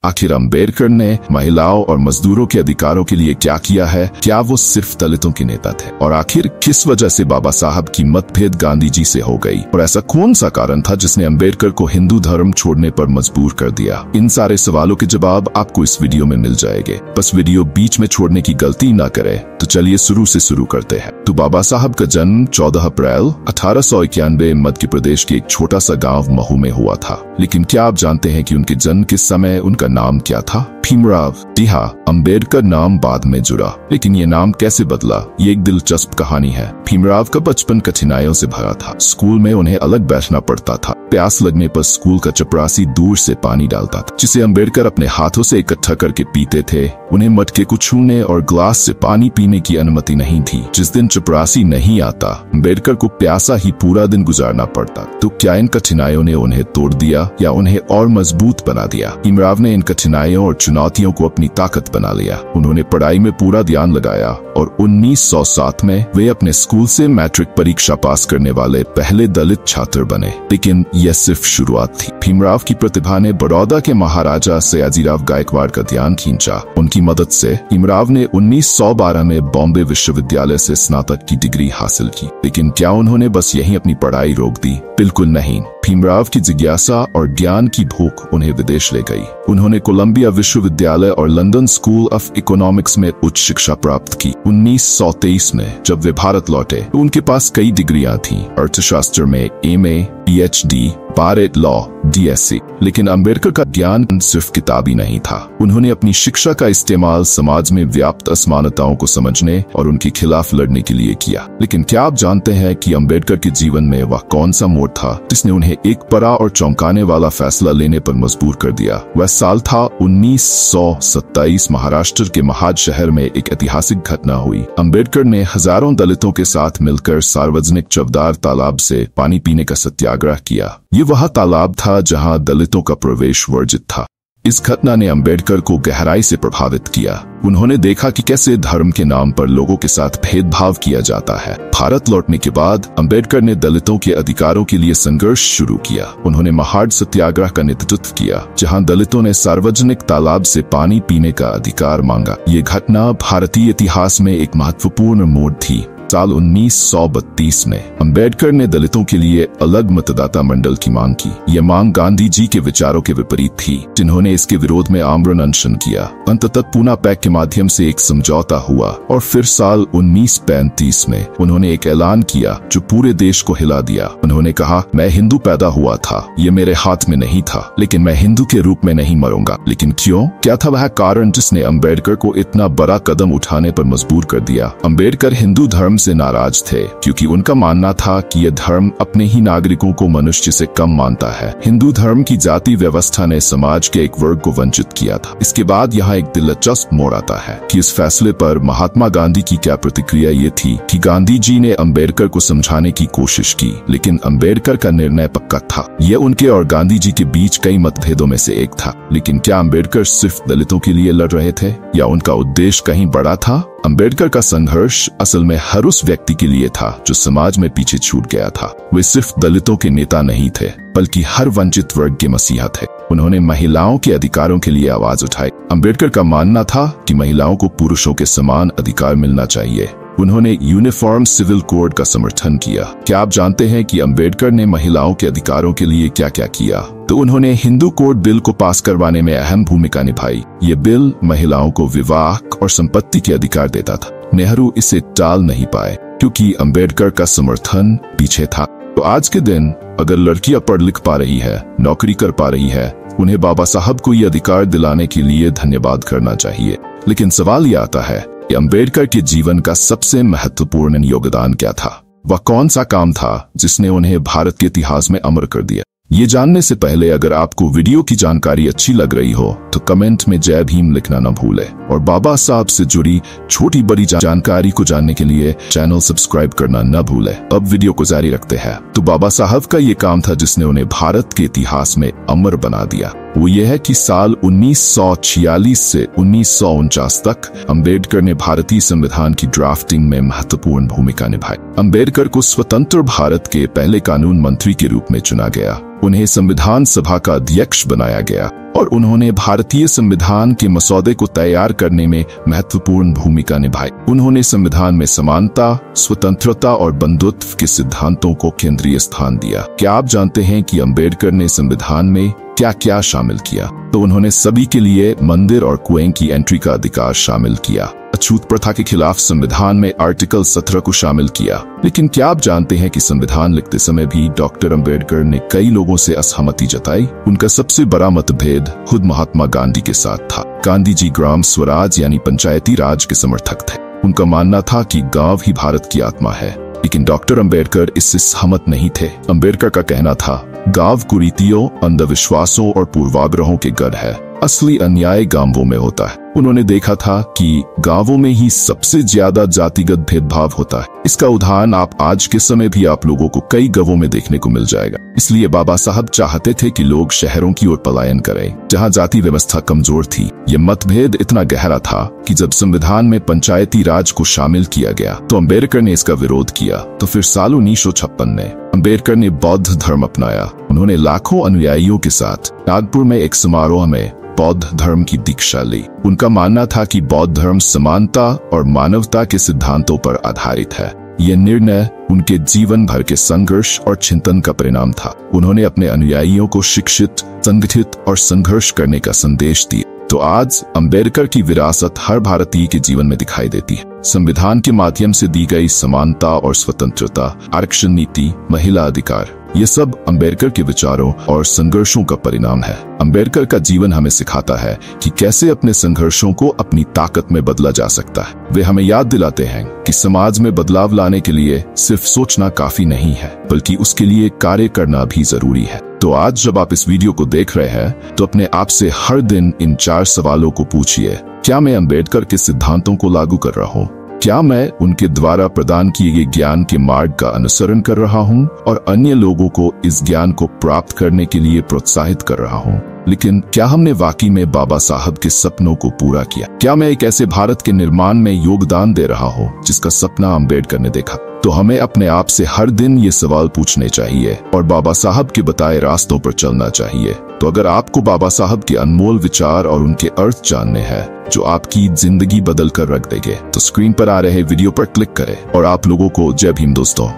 आखिर अंबेडकर ने महिलाओं और मजदूरों के अधिकारों के लिए क्या किया है? क्या वो सिर्फ दलितों के नेता थे? और आखिर किस वजह से बाबा साहब की मतभेद गांधी जी से हो गई? और ऐसा कौन सा कारण था जिसने अंबेडकर को हिंदू धर्म छोड़ने पर मजबूर कर दिया? इन सारे सवालों के जवाब आपको इस वीडियो में मिल जाएंगे। बस वीडियो बीच में छोड़ने की गलती ना करें। तो चलिए शुरू से शुरू करते हैं। तो बाबा साहब का जन्म 14 अप्रैल 1891 मध्य प्रदेश के एक छोटा सा गांव महू में हुआ था। लेकिन क्या आप जानते हैं कि उनके जन्म के समय उनका नाम क्या था? भीमराव। जी हाँ, अंबेडकर नाम बाद में जुड़ा, लेकिन ये नाम कैसे बदला, ये एक दिलचस्प कहानी है। भीमराव का बचपन कठिनाइयों से भरा था। स्कूल में उन्हें अलग बैठना पड़ता था। प्यास लगने पर स्कूल का चपरासी दूर से पानी डालता था, जिसे अंबेडकर अपने हाथों से इकट्ठा करके पीते थे। उन्हें मटके को छूने और ग्लास से पानी पीने की अनुमति नहीं थी। जिस दिन चपरासी नहीं आता, अंबेडकर को प्यासा ही पूरा दिन गुजारना पड़ता। तो क्या इन कठिनाइयों ने उन्हें तोड़ दिया या उन्हें और मजबूत बना दिया? भीमराव ने इन कठिनाइयों और चुनौतियों को अपनी ताकत बना लिया। उन्होंने पढ़ाई में पूरा ध्यान लगाया और 1907 में वे अपने स्कूल से मैट्रिक परीक्षा पास करने वाले पहले दलित छात्र बने। लेकिन यह सिर्फ शुरुआत थी। भीमराव की प्रतिभा ने बड़ौदा के महाराजा सयाजीराव गायकवाड़ का ध्यान खींचा। उनकी मदद से भीमराव ने 1912 में बॉम्बे विश्वविद्यालय से स्नातक की डिग्री हासिल की। लेकिन क्या उन्होंने बस यहीं अपनी पढ़ाई रोक दी? बिल्कुल नहीं। भीमराव की जिज्ञासा और ज्ञान की भूख उन्हें विदेश ले गई। उन्होंने कोलंबिया विश्वविद्यालय और लंदन स्कूल ऑफ इकोनॉमिक्स में उच्च शिक्षा प्राप्त की। 1923 में जब वे भारत लौटे तो उनके पास कई डिग्रियां थीं। अर्थशास्त्र में MA, PhD, बार एट लॉ, DSc। लेकिन अंबेडकर का ज्ञान सिर्फ किताबी नहीं था। उन्होंने अपनी शिक्षा का इस्तेमाल समाज में व्याप्त असमानताओं को समझने और उनके खिलाफ लड़ने के लिए किया। लेकिन क्या आप जानते हैं कि अंबेडकर के जीवन में वह कौन सा मोड़ था जिसने उन्हें एक बड़ा और चौंकाने वाला फैसला लेने पर मजबूर कर दिया? वह साल था 1927। महाराष्ट्र के महाड शहर में एक ऐतिहासिक घटना हुई। अंबेडकर ने हजारों दलितों के साथ मिलकर सार्वजनिक चवदार तालाब से पानी पीने का सत्याग्रह किया। ये वह तालाब था जहां दलितों का प्रवेश वर्जित था। इस घटना ने अंबेडकर को गहराई से प्रभावित किया। उन्होंने देखा कि कैसे धर्म के नाम पर लोगों के साथ भेदभाव किया जाता है। भारत लौटने के बाद अंबेडकर ने दलितों के अधिकारों के लिए संघर्ष शुरू किया। उन्होंने महाड सत्याग्रह का नेतृत्व किया, जहां दलितों ने सार्वजनिक तालाब से पानी पीने का अधिकार मांगा। ये घटना भारतीय इतिहास में एक महत्वपूर्ण मोड़ थी। साल 1932 में अंबेडकर ने दलितों के लिए अलग मतदाता मंडल की मांग की। यह मांग गांधी जी के विचारों के विपरीत थी, जिन्होंने इसके विरोध में आमरण अनशन किया। अंततः पूना पैक्ट के माध्यम से एक समझौता हुआ और फिर साल 1935 में उन्होंने एक ऐलान किया जो पूरे देश को हिला दिया। उन्होंने कहा, मैं हिंदू पैदा हुआ था, ये मेरे हाथ में नहीं था, लेकिन मैं हिंदू के रूप में नहीं मरूंगा। लेकिन क्यों? क्या था वह कारण जिसने अंबेडकर को इतना बड़ा कदम उठाने पर मजबूर कर दिया? अंबेडकर हिंदू धर्म से नाराज थे क्योंकि उनका मानना था कि यह धर्म अपने ही नागरिकों को मनुष्य से कम मानता है। हिंदू धर्म की जाति व्यवस्था ने समाज के एक वर्ग को वंचित किया था। इसके बाद यहाँ एक दिलचस्प मोड़ आता है कि इस फैसले पर महात्मा गांधी की क्या प्रतिक्रिया ये थी कि गांधी जी ने अंबेडकर को समझाने की कोशिश की, लेकिन अंबेडकर का निर्णय पक्का था। यह उनके और गांधी जी के बीच कई मतभेदों में से एक था। लेकिन क्या अंबेडकर सिर्फ दलितों के लिए लड़ रहे थे या उनका उद्देश्य कहीं बड़ा था? अंबेडकर का संघर्ष असल में हर उस व्यक्ति के लिए था जो समाज में पीछे छूट गया था। वे सिर्फ दलितों के नेता नहीं थे, बल्कि हर वंचित वर्ग के मसीहा थे। उन्होंने महिलाओं के अधिकारों के लिए आवाज उठाई। अंबेडकर का मानना था कि महिलाओं को पुरुषों के समान अधिकार मिलना चाहिए। उन्होंने यूनिफॉर्म सिविल कोड का समर्थन किया। क्या आप जानते हैं कि अंबेडकर ने महिलाओं के अधिकारों के लिए क्या क्या किया? तो उन्होंने हिंदू कोड बिल को पास करवाने में अहम भूमिका निभाई। ये बिल महिलाओं को विवाह और संपत्ति के अधिकार देता था। नेहरू इसे टाल नहीं पाए क्योंकि अंबेडकर का समर्थन पीछे था। तो आज के दिन अगर लड़कियां पढ़ लिख पा रही है, नौकरी कर पा रही है, उन्हें बाबा साहब को ये अधिकार दिलाने के लिए धन्यवाद करना चाहिए। लेकिन सवाल ये आता है कि अंबेडकर के जीवन का सबसे महत्वपूर्ण योगदान क्या था? वह कौन सा काम था जिसने उन्हें भारत के इतिहास में अमर कर दिया? ये जानने से पहले अगर आपको वीडियो की जानकारी अच्छी लग रही हो तो कमेंट में जय भीम लिखना न भूलें और बाबा साहब से जुड़ी छोटी बड़ी जानकारी को जानने के लिए चैनल सब्सक्राइब करना न भूलें। अब वीडियो को जारी रखते हैं। तो बाबा साहब का ये काम था जिसने उन्हें भारत के इतिहास में अमर बना दिया। वो ये है कि साल 1946 से 1949 तक अंबेडकर ने भारतीय संविधान की ड्राफ्टिंग में महत्वपूर्ण भूमिका निभाई। अंबेडकर को स्वतंत्र भारत के पहले कानून मंत्री के रूप में चुना गया। उन्हें संविधान सभा का अध्यक्ष बनाया गया और उन्होंने भारतीय संविधान के मसौदे को तैयार करने में महत्वपूर्ण भूमिका निभाई। उन्होंने संविधान में समानता, स्वतंत्रता और बंधुत्व के सिद्धांतों को केंद्रीय स्थान दिया। क्या आप जानते हैं कि अंबेडकर ने संविधान में क्या क्या शामिल किया? तो उन्होंने सभी के लिए मंदिर और कुएं की एंट्री का अधिकार शामिल किया। अछूत प्रथा के खिलाफ संविधान में आर्टिकल 17 को शामिल किया। लेकिन क्या आप जानते हैं कि संविधान लिखते समय भी डॉक्टर अंबेडकर ने कई लोगों से असहमति जताई? उनका सबसे बड़ा मतभेद खुद महात्मा गांधी के साथ था। गांधी जी ग्राम स्वराज यानी पंचायती राज के समर्थक थे। उनका मानना था कि गांव ही भारत की आत्मा है, लेकिन डॉक्टर अंबेडकर इससे सहमत नहीं थे। अंबेडकर का कहना था, गांव कुरीतियों, अंधविश्वासों और पूर्वाग्रहों के गढ़ है। असली अन्याय गांवों में होता है। उन्होंने देखा था कि गांवों में ही सबसे ज्यादा जातिगत भेदभाव होता है। इसका उदाहरण आप आज के समय भी आप लोगों को कई गांवों में देखने को मिल जाएगा। इसलिए बाबा साहब चाहते थे कि लोग शहरों की ओर पलायन करें, जहां जाति व्यवस्था कमजोर थी। ये मतभेद इतना गहरा था कि जब संविधान में पंचायती राज को शामिल किया गया तो अंबेडकर ने इसका विरोध किया। तो फिर साल 1956 में अंबेडकर ने बौद्ध धर्म अपनाया। उन्होंने लाखों अनुयायियों के साथ नागपुर में एक समारोह में बौद्ध धर्म की दीक्षा ली। उनका मानना था कि बौद्ध धर्म समानता और मानवता के सिद्धांतों पर आधारित है। यह निर्णय उनके जीवन भर के संघर्ष और चिंतन का परिणाम था। उन्होंने अपने अनुयायियों को शिक्षित, संगठित और संघर्ष करने का संदेश दिया। तो आज अंबेडकर की विरासत हर भारतीय के जीवन में दिखाई देती है। संविधान के माध्यम से दी गई समानता और स्वतंत्रता, आरक्षण नीति, महिला अधिकार, ये सब अंबेडकर के विचारों और संघर्षों का परिणाम है। अंबेडकर का जीवन हमें सिखाता है कि कैसे अपने संघर्षों को अपनी ताकत में बदला जा सकता है। वे हमें याद दिलाते हैं कि समाज में बदलाव लाने के लिए सिर्फ सोचना काफी नहीं है, बल्कि उसके लिए कार्य करना भी जरूरी है। तो आज जब आप इस वीडियो को देख रहे हैं तो अपने आप से हर दिन इन 4 सवालों को पूछिए। क्या मैं अंबेडकर के सिद्धांतों को लागू कर रहा हूँ? क्या मैं उनके द्वारा प्रदान किए गए ज्ञान के मार्ग का अनुसरण कर रहा हूँ और अन्य लोगों को इस ज्ञान को प्राप्त करने के लिए प्रोत्साहित कर रहा हूँ? लेकिन क्या हमने वाकई में बाबा साहब के सपनों को पूरा किया? क्या मैं एक ऐसे भारत के निर्माण में योगदान दे रहा हूँ जिसका सपना अंबेडकर ने देखा? तो हमें अपने आप से हर दिन ये सवाल पूछने चाहिए और बाबा साहब के बताए रास्तों पर चलना चाहिए। तो अगर आपको बाबा साहब के अनमोल विचार और उनके अर्थ जानने हैं जो आपकी जिंदगी बदल कर रख देंगे, तो स्क्रीन पर आ रहे वीडियो पर क्लिक करें। और आप लोगों को जय भीम दोस्तों।